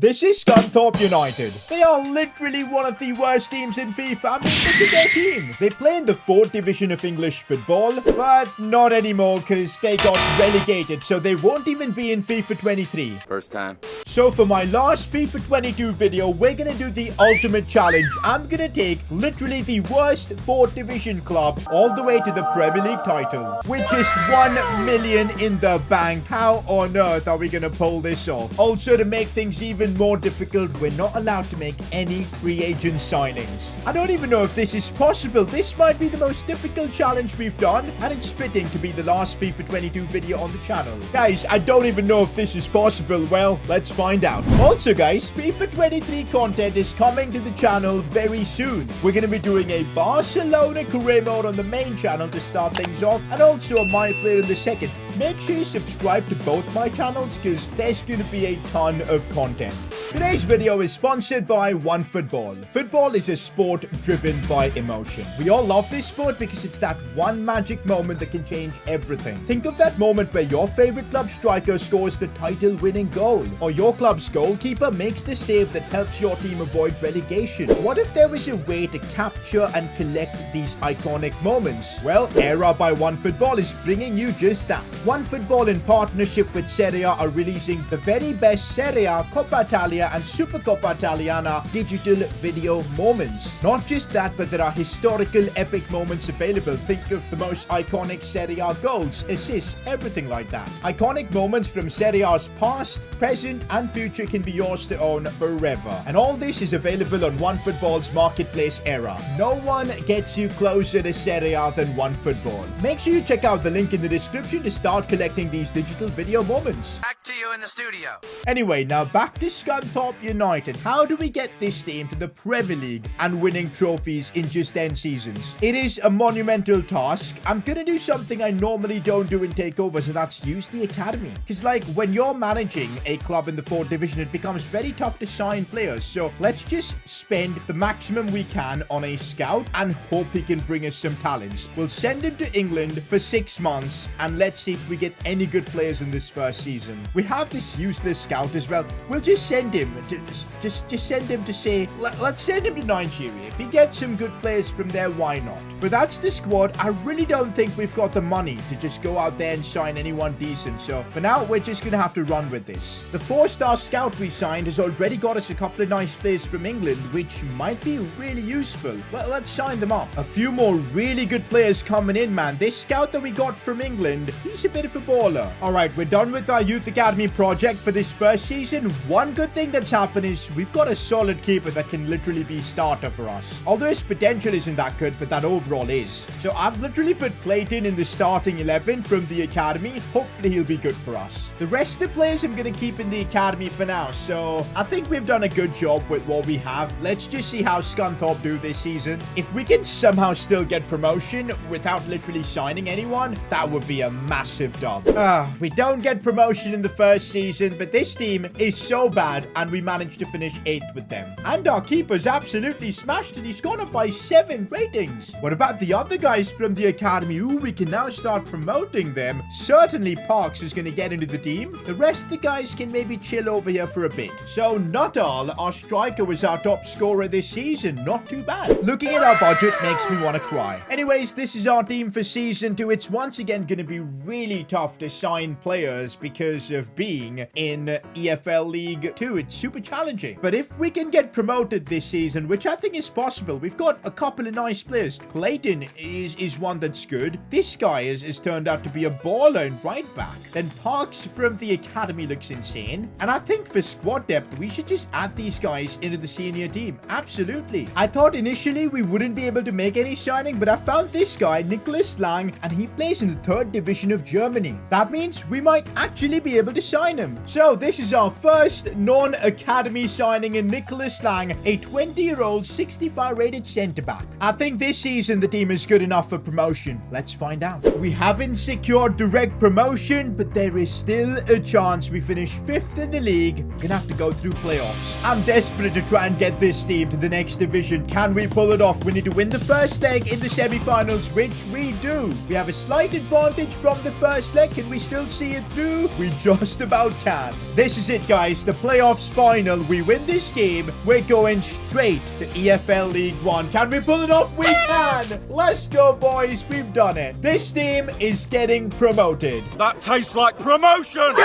This is Scunthorpe United. They are literally one of the worst teams in FIFA. I mean, look at their team. They play in the 4th division of English football, but not anymore because they got relegated, so they won't even be in FIFA 23. First time. So for my last FIFA 22 video, we're gonna do the ultimate challenge. I'm gonna take literally the worst 4th division club all the way to the Premier League title, which is 1 million in the bank. How on earth are we gonna pull this off? Also, to make things even more difficult, we're not allowed to make any free agent signings. I don't even know if this is possible. This might be the most difficult challenge we've done, and it's fitting to be the last FIFA 22 video on the channel. Guys, I don't even know if this is possible. Well, let's find out. Also, guys, FIFA 23 content is coming to the channel very soon. We're going to be doing a Barcelona career mode on the main channel to start things off, and also a My Player in the second. Make sure you subscribe to both my channels because there's going to be a ton of content. Today's video is sponsored by OneFootball. Football is a sport driven by emotion. We all love this sport because it's that one magic moment that can change everything. Think of that moment where your favorite club striker scores the title-winning goal, or your club's goalkeeper makes the save that helps your team avoid relegation. What if there was a way to capture and collect these iconic moments? Well, Era by OneFootball is bringing you just that. OneFootball, in partnership with Serie A, are releasing the very best Serie A, Coppa Italia and Supercoppa Italiana digital video moments. Not just that, but there are historical epic moments available. Think of the most iconic Serie A goals, assists, everything like that. Iconic moments from Serie A's past, present and future can be yours to own forever. And all this is available on OneFootball's marketplace Era. No one gets you closer to Serie A than OneFootball. Make sure you check out the link in the description to start collecting these digital video moments. Back to you in the studio. Anyway, now back to Scunthorpe United. How do we get this team to the Premier League and winning trophies in just 10 seasons? It is a monumental task. I'm gonna do something I normally don't do in takeovers, and that's use the academy. Because like when you're managing a club in the 4th division, it becomes very tough to sign players. So let's just spend the maximum we can on a scout and hope he can bring us some talents. We'll send him to England for 6 months and let's see if we get any good players in this first season. We have this useless scout as well. We'll just send him to just send him to say, let's send him to Nigeria. If he gets some good players from there, why not? But that's the squad. I really don't think we've got the money to just go out there and sign anyone decent. So for now, we're just gonna have to run with this. The 4-star scout we signed has already got us a couple of nice players from England, which might be really useful. Well, let's sign them up. A few more really good players coming in, man. This scout that we got from England, he's a bit of a baller. All right, we're done with our youth academy project for this first season. One good thing that's happened is we've got a solid keeper that can literally be starter for us. Although his potential isn't that good, but that overall is. So I've literally put Clayton in the starting 11 from the academy. Hopefully he'll be good for us. The rest of the players I'm going to keep in the academy for now. So I think we've done a good job with what we have. Let's just see how Scunthorpe do this season. If we can somehow still get promotion without literally signing anyone, that would be a massive dub. We don't get promotion in the first season, but this team is so bad and we managed to finish 8th with them. And our keeper's absolutely smashed it. He's gone up by 7 ratings. What about the other guys from the academy? Ooh, we can now start promoting them. Certainly Parks is going to get into the team. The rest of the guys can maybe chill over here for a bit. So Nuttall, our striker, was our top scorer this season. Not too bad. Looking at our budget makes me want to cry. Anyways, this is our team for season 2. It's once again going to be really tough to sign players because of being in EFL League 2. It's super challenging. But if we can get promoted this season, which I think is possible, we've got a couple of nice players. Clayton is one that's good. This guy has turned out to be a baller in right back. Then Parks from the academy looks insane. And I think for squad depth, we should just add these guys into the senior team. Absolutely. I thought initially we wouldn't be able to make any signing, but I found this guy, Nicholas Lang, and he plays in the 3rd division of Germany. That means we might actually be able to sign him. So this is our first non-academy signing in Nicholas Lang, a 20-year-old 65 rated centre-back. I think this season the team is good enough for promotion. Let's find out. We haven't secured direct promotion, but there is still a chance we finish 5th in the league. We're gonna have to go through playoffs. I'm desperate to try and get this team to the next division. Can we pull it off? We need to win the first leg in the semi-finals, which we do. We have a slight advantage from the first leg. Can we still see it through? We just about can. This is it, guys. The playoffs playoffs final, we win this game, we're going straight to EFL League One. Can we pull it off? We can. Let's go, boys. We've done it. This team is getting promoted. That tastes like promotion!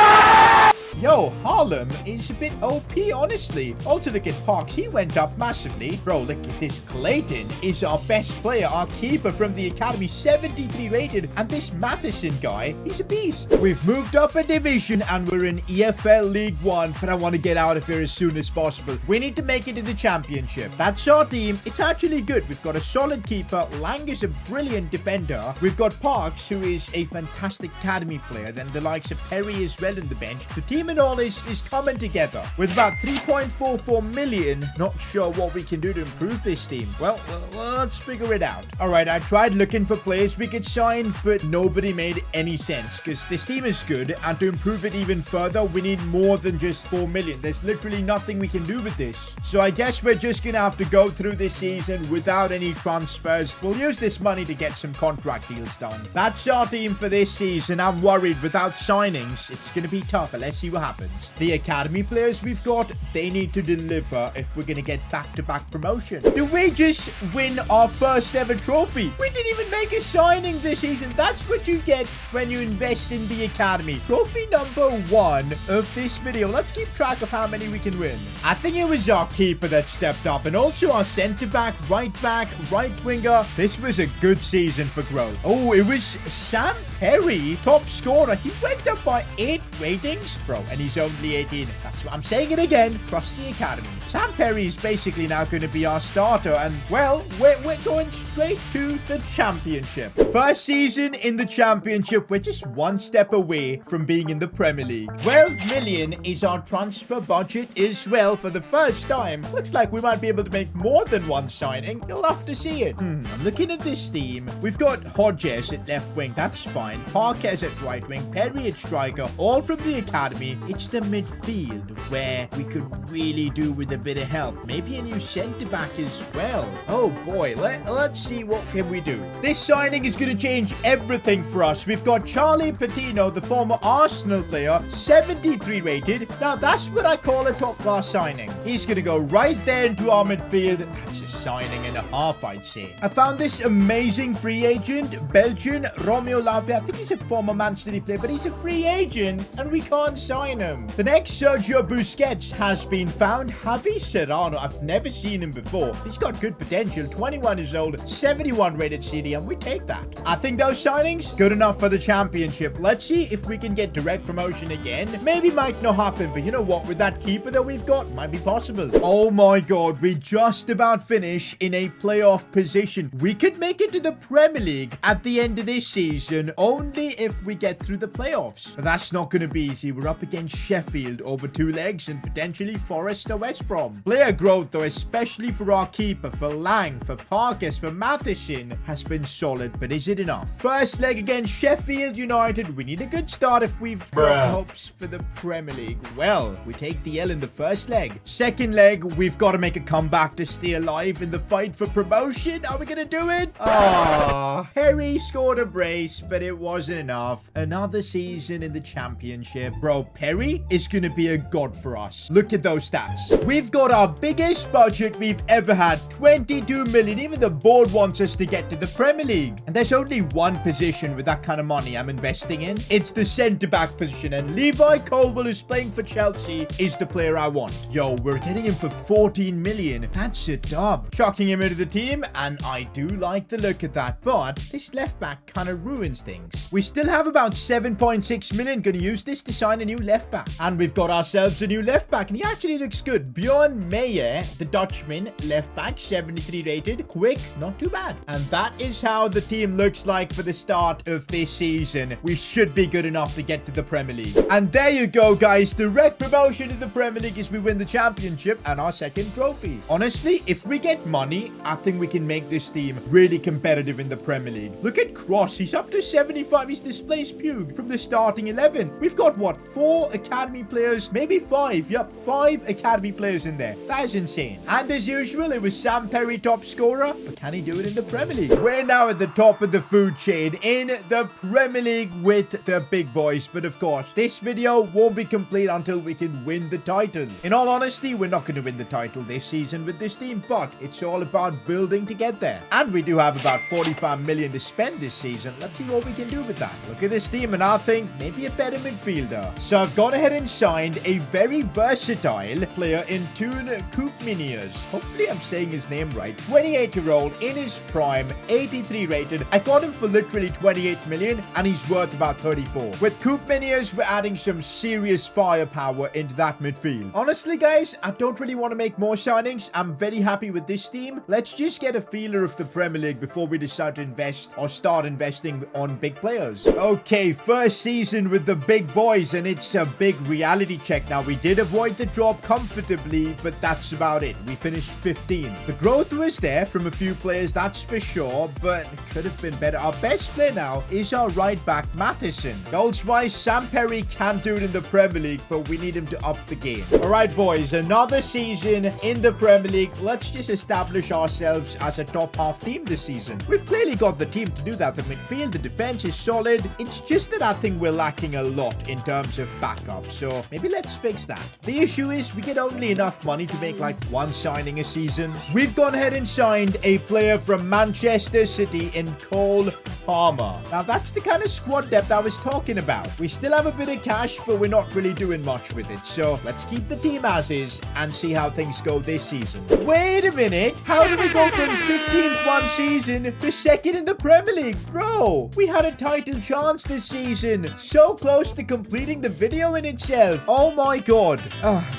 Yo, Harlem is a bit OP, honestly. Also, look at Parks. He went up massively. Bro, look at this. Clayton is our best player, our keeper from the academy, 73 rated. And this Matheson guy, he's a beast. We've moved up a division and we're in EFL League One, but I want to get out of here as soon as possible. We need to make it to the championship. That's our team. It's actually good. We've got a solid keeper. Lang is a brilliant defender. We've got Parks, who is a fantastic academy player. Then the likes of Perry as well in the bench. The team and all is coming together with about 3.44 million. Not sure what we can do to improve this team. Well, let's figure it out. All right, I tried looking for players we could sign, but nobody made any sense because this team is good, and to improve it even further, we need more than just 4 million. There's literally nothing we can do with this. So I guess we're just gonna have to go through this season without any transfers. We'll use this money to get some contract deals done. That's our team for this season. I'm worried without signings, it's gonna be tough, but let's see what happens. The academy players we've got, they need to deliver if we're going to get back-to-back promotion. Did we just win our first ever trophy? We didn't even make a signing this season. That's what you get when you invest in the academy. Trophy number 1 of this video. Let's keep track of how many we can win. I think it was our keeper that stepped up, and also our centre-back, right-back, right-winger. This was a good season for growth. Oh, it was Sam Perry, top scorer. He went up by 8 ratings, bro, and he's only 18. That's what I'm saying it again. Trust the academy. Sam Perry is basically now going to be our starter, and well, we're going straight to the championship. First season in the championship. We're just one step away from being in the Premier League. 12 million is our transfer budget as well for the first time. Looks like we might be able to make more than one signing. You'll have to see it. I'm looking at this team. We've got Hodges at left wing. That's fine. Parquez at right wing. Perry at striker. All from the academy. It's the midfield where we could really do with a bit of help. Maybe a new centre-back as well. Oh boy, let's see what can we do. This signing is going to change everything for us. We've got Charlie Patino, the former Arsenal player, 73 rated. Now that's what I call a top-class signing. He's going to go right there into our midfield. That's a signing and a half, I'd say. I found this amazing free agent, Belgian, Romeo Lavia. I think he's a former Man City player, but he's a free agent and we can't sign him. The next Sergio Busquets has been found. Javi Serrano, I've never seen him before. He's got good potential. 21 years old, 71 rated CDM. We take that. I think those signings, good enough for the championship. Let's see if we can get direct promotion again. Maybe might not happen, but you know what? With that keeper that we've got, might be possible. Oh my god, we just about finish in a playoff position. We could make it to the Premier League at the end of this season, only if we get through the playoffs. But that's not going to be easy. We're up against Sheffield over 2 legs and potentially Forest or West Brom. Player growth, though, especially for our keeper, for Lang, for Parkes, for Matheson, has been solid, but is it enough? First leg against Sheffield United. We need a good start if we've got hopes for the Premier League. Well, we take the L in the first leg. Second leg, we've got to make a comeback to stay alive in the fight for promotion. Are we going to do it? Ah, Harry scored a brace, but it wasn't enough. Another season in the championship. Bro, Perry is going to be a god for us. Look at those stats. We've got our biggest budget we've ever had, 22 million. Even the board wants us to get to the Premier League. And there's only one position with that kind of money I'm investing in. It's the centre-back position. And Levi Colwill, who's playing for Chelsea, is the player I want. Yo, we're getting him for 14 million. That's a dub. Chucking him into the team, and I do like the look of that. But this left-back kind of ruins things. We still have about 7.6 million. Going to use this to sign a new left-back. And we've got ourselves a new left-back, and he actually looks good. Bjorn Meyer, the Dutchman, left-back, 73 rated. Quick, not too bad. And that is how the team looks like for the start of this season. We should be good enough to get to the Premier League. And there you go, guys. Direct promotion to the Premier League as we win the championship and our second trophy. Honestly, if we get money, I think we can make this team really competitive in the Premier League. Look at Cross. He's up to 75. He's displaced Pugh from the starting 11. We've got, what, 4 academy players, maybe be 5. Yup, 5 academy players in there. That is insane. And as usual, it was Sam Perry top scorer. But can he do it in the Premier League? We're now at the top of the food chain in the Premier League with the big boys. But of course, this video won't be complete until we can win the title. In all honesty, we're not going to win the title this season with this team, but it's all about building to get there. And we do have about 45 million to spend this season. Let's see what we can do with that. Look at this team, and I think maybe a better midfielder. So I've gone ahead and signed a very versatile player in Toon Koopminius. Hopefully I'm saying his name right. 28-year-old in his prime, 83 rated. I got him for literally 28 million, and he's worth about 34. With Koopminius, we're adding some serious firepower into that midfield. Honestly, guys, I don't really want to make more signings. I'm very happy with this team. Let's just get a feeler of the Premier League before we decide to invest or start investing on big players. Okay, first season with the big boys, and it's a big reality check. Now, we did avoid the drop comfortably, but that's about it. We finished 15. The growth was there from a few players, that's for sure, but it could have been better. Our best player now is our right back, Matheson. Goals-wise, Sam Perry can do it in the Premier League, but we need him to up the game. All right, boys, another season in the Premier League. Let's just establish ourselves as a top half team this season. We've clearly got the team to do that. The midfield, the defense is solid. It's just that I think we're lacking a lot in terms of backup, so maybe let's fix that. The issue is we get only enough money to make like one signing a season. We've gone ahead and signed a player from Manchester City in Cole Palmer. Now, that's the kind of squad depth I was talking about. We still have a bit of cash, but we're not really doing much with it. So let's keep the team as is and see how things go this season. Wait a minute. How did we go from 15th one season to second in the Premier League? Bro, we had a title chance this season. So close to completing the video in itself. Oh my god.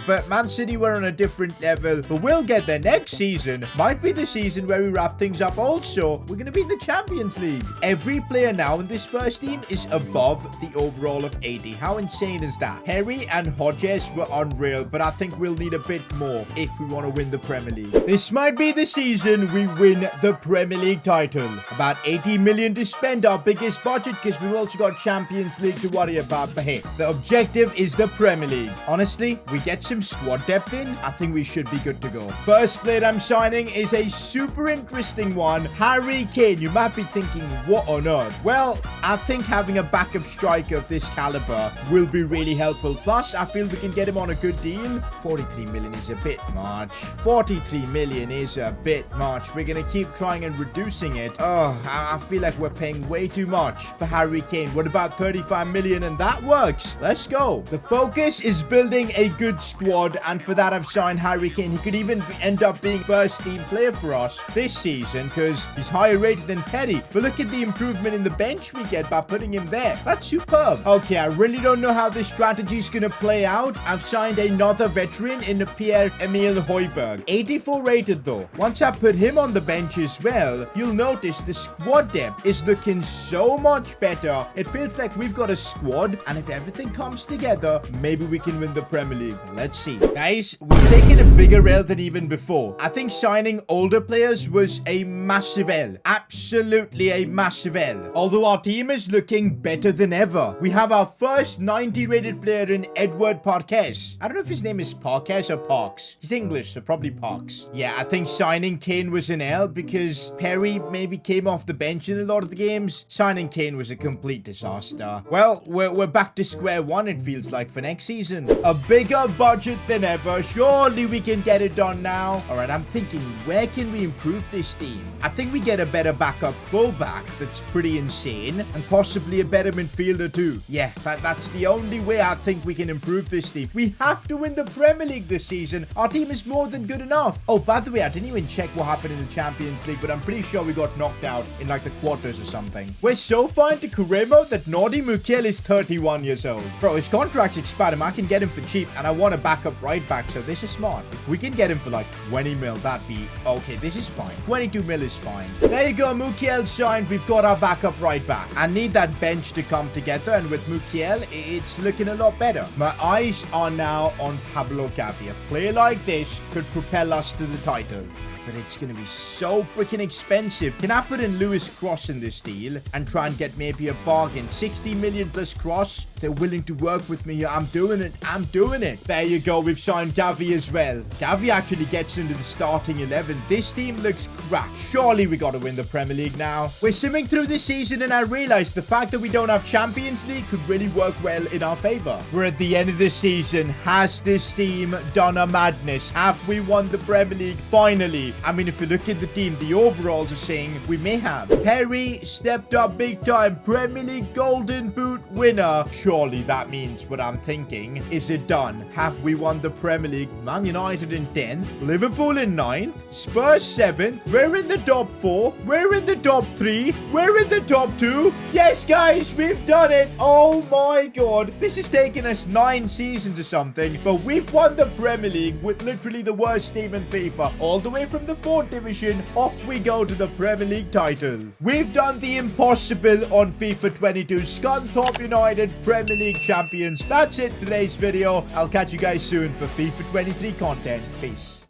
But Man City were on a different level. But we'll get there next season. Might be the season where we wrap things up also. We're going to be in the Champions League. Every player now in this first team is above the overall of 80. How insane is that? Harry and Hodges were unreal, but I think we'll need a bit more if we want to win the Premier League. This might be the season we win the Premier League title. About 80 million to spend, our biggest budget, because we've also got Champions League to worry about. But hey, the objective is the Premier League. Honestly, we get some squad depth in, I think we should be good to go. First player I'm signing is a super interesting one, Harry Kane. You might be thinking, what on earth? Well, I think having a backup striker of this caliber will be really helpful. Plus, I feel we can get him on a good deal. 43 million is a bit much. 43 million is a bit much. We're going to keep trying and reducing it. Oh, I feel like we're paying way too much for Harry Kane. What about 35 million? And that works. Let's go. The focus is building a good squad, and for that I've signed Harry Kane. He could even end up being first team player for us this season because he's higher rated than Petty. But look at the improvement in the bench we get by putting him there. That's superb. Okay, I really don't know how this strategy is going to play out. I've signed another veteran in Pierre-Emile Højbjerg. 84 rated though. Once I put him on the bench as well, you'll notice the squad depth is looking so much better. It feels like we've got a squad, and if everything comes together, maybe we can win the Premier League. Let's see. Guys, we've taken a bigger L than even before. I think signing older players was a massive L. Absolutely a massive L. Although our team is looking better than ever. We have our first 90 rated player in Edward Parkes. I don't know if his name is Parkes or Parks. He's English, so probably Parks. Yeah, I think signing Kane was an L because Perry maybe came off the bench in a lot of the games. Signing Kane was a complete disaster. Well, we're back to square one, it feels like, for next season. A bigger budget than ever. Surely we can get it done now. All right, I'm thinking, where can we improve this team? I think we get a better backup fullback that's pretty insane, and possibly a better midfielder too. Yeah, that's the only way I think we can improve this team. We have to win the Premier League this season. Our team is more than good enough. Oh, by the way, I didn't even check what happened in the Champions League, but I'm pretty sure we got knocked out in like the quarters or something. We're so fine to Kuremo that Nordi Mukiel is 31 years old. Bro, his contract's expired. I can get him for cheap, and I want a backup right back, so this is smart. If we can get him for like 20 mil, that'd be okay. This is fine. 22 mil is fine. There you go, Mukiel signed. We've got our backup right back. I need that bench to come together, and with Mukiel, it's looking a lot better. My eyes are now on Pablo Gavi. A player like this could propel us to the title. But it's going to be so freaking expensive. Can I put in Lewis Cross in this deal and try and get maybe a bargain? 60 million plus Cross. They're willing to work with me here. I'm doing it. I'm doing it. There you go. We've signed Gavi as well. Gavi actually gets into the starting 11. This team looks crap. Surely we got to win the Premier League now. We're simming through this season and I realized the fact that we don't have Champions League could really work well in our favor. We're at the end of the season. Has this team done a madness? Have we won the Premier League finally? I mean, if you look at the team, the overalls are saying we may have. Perry stepped up big time. Premier League Golden Boot winner. Surely that means what I'm thinking. Is it done? Have we won the Premier League? Man United in 10th. Liverpool in 9th. Spurs 7th. We're in the top 4. We're in the top 3. We're in the top 2. Yes, guys, we've done it. Oh my god. This has taken us 9 seasons or something, but we've won the Premier League with literally the worst team in FIFA. All the way from the 4th division, off we go to the Premier League title. We've done the impossible on FIFA 22. Scunthorpe United Premier League champions. That's it for today's video. I'll catch you guys soon for FIFA 23 content. Peace.